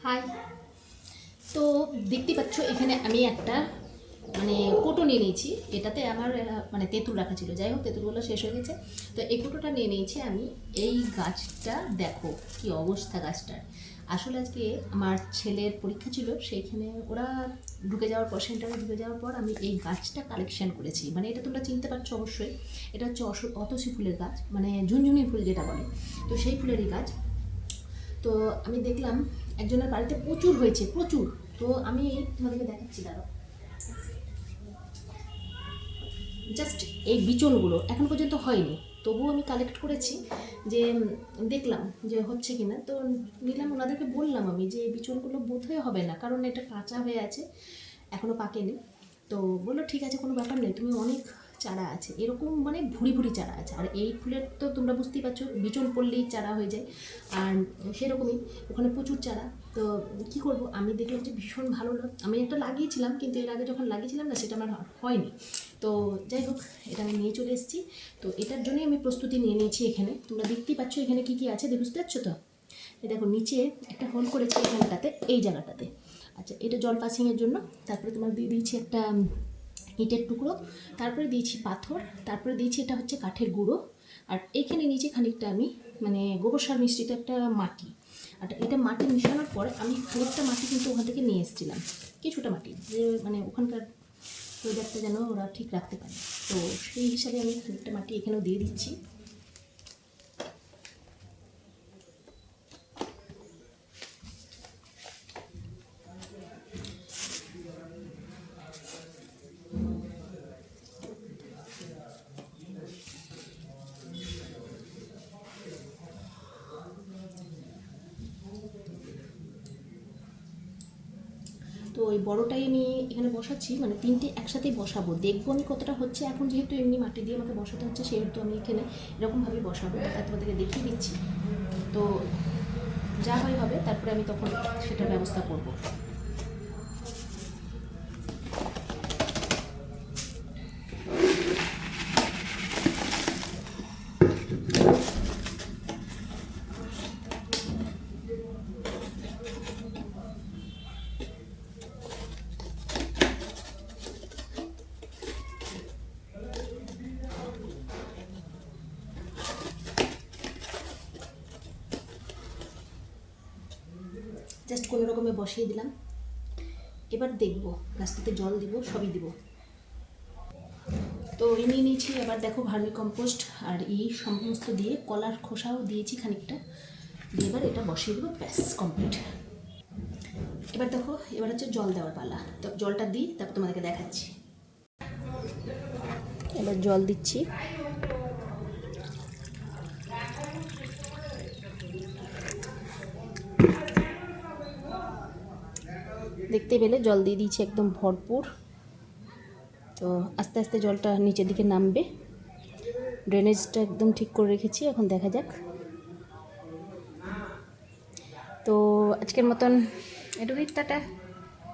High. তো দেখতে পাচ্ছ এখানে আমি একটা মানে কোটো নিয়ে নিয়েছি। এটাতে আমার মানে তেঁতুল রাখা ছিল, যাই হোক তেঁতুলগুলো শেষ হয়ে গেছে। তো এই কোটোটা নিয়ে নিয়েছি আমি। এই গাছটা দেখো কি অবস্থা গাছটার। আসলে আজকে আমার ছেলের পরীক্ষা ছিল, সেইখানে ওরা ঢুকে যাওয়ার পর, সেন্টারে ঢুকে যাওয়ার পর আমি এই গাছটা কালেকশন করেছি। মানে এটা তোমরা চিনতে পারছো অবশ্যই, এটা হচ্ছে অতসী ফুলের গাছ, মানে ঝুনঝুনি ফুল যেটা বলে। তো সেই ফুলেরই গাছ। তো আমি দেখলাম একজনের বাড়িতে প্রচুর হয়েছে, প্রচুর। তো আমি তোমাদেরকে দেখাচ্ছি, দাঁড়াও। জাস্ট এই বিচনগুলো এখন পর্যন্ত হয়নি, তবুও আমি কালেক্ট করেছি যে দেখলাম যে হচ্ছে কিনা। তো নিলাম, ওনাদেরকে বললাম আমি যে এই বিচনগুলো বোধহয় হবে না, কারণ এটা কাঁচা হয়ে আছে, এখনও পাকেনি। তো বললো ঠিক আছে, কোনো ব্যাপার নেই, তুমি অনেক চারা আছে এরকম, মানে ভুড়ি ভুড়ি চারা আছে। আর এই ফুলের তো তোমরা বুঝতেই পারছো, বিচন পড়লেই চারা হয়ে যায়, আর সেরকমই ওখানে প্রচুর চারা। তো কী করব, আমি দেখলাম যে ভীষণ ভালো আমি একটা লাগিয়েছিলাম, কিন্তু এর আগে যখন লাগিয়েছিলাম না, সেটা আমার হয়নি। তো যাই হোক, এটা আমি নিয়ে চলে এসেছি। তো এটার জন্যই আমি প্রস্তুতি নিয়ে নিয়েছি। এখানে তোমরা দেখতেই পাচ্ছ এখানে কী কী আছে, বুঝতে পারছো তো? এই দেখো নিচে একটা হোল করেছি এখানটাতে, এই জায়গাটাতে। আচ্ছা, এটা জল পাসিংয়ের জন্য। তারপরে তোমার দিয়ে দিয়েছি একটা ইটের টুকরো, তারপরে দিয়েছি পাথর, তারপরে দিয়েছি এটা হচ্ছে কাঠের গুঁড়ো। আর এইখানে নিচে খানিকটা আমি মানে গোবর সার মিশ্রিত একটা মাটি। আর এটা মাটি মিশানোর পরে আমি খানিকটা মাটি কিন্তু ওখান থেকে নিয়ে এসেছিলাম, কিছুটা মাটি, যে মানে ওখানকার ওয়েদারটা যেন ওরা ঠিক রাখতে পারে। তো সেই হিসাবে আমি খানিকটা মাটি এখানেও দিয়ে দিচ্ছি। তো ওই বড়টাই আমি এখানে বসাচ্ছি, মানে তিনটে একসাথেই বসাবো, দেখবো আমি কতটা হচ্ছে। এখন যেহেতু এমনি মাটি দিয়ে আমাকে বসাতে হচ্ছে, সেহেতু আমি এখানে এরকমভাবেই বসাবো, তাই তোমাদেরকে দেখিয়ে দিচ্ছি। তো যা হয় হবে, তারপরে আমি তখন সেটার ব্যবস্থা করব। জাস্ট কোনো রকমে বসিয়ে দিলাম, এবার দেখবো গাছটাতে জল দিব, সবই দিব। তো নিয়ে নিয়েছি, এবার দেখো ভার্মি কম্পোস্ট আর এই সমস্ত দিয়ে, কলার খোসাও দিয়েছি খানিকটা দিয়ে, এবার এটা বসিয়ে দেবো, ব্যাস কমপ্লিট। এবার দেখো, এবার হচ্ছে জল দেওয়ার পালা। তো জলটা দিই, তারপর তোমাদেরকে দেখাচ্ছি। এবার জল দিচ্ছি। দেখতে পেলে জল দিয়ে দিয়েছি একদম ভরপুর। তো আস্তে আস্তে জলটা নিচের দিকে নামবে, ড্রেনেজটা একদম ঠিক করে রেখেছি, এখন দেখা যাক। তো আজকের মতন এটুকুই, টাটা।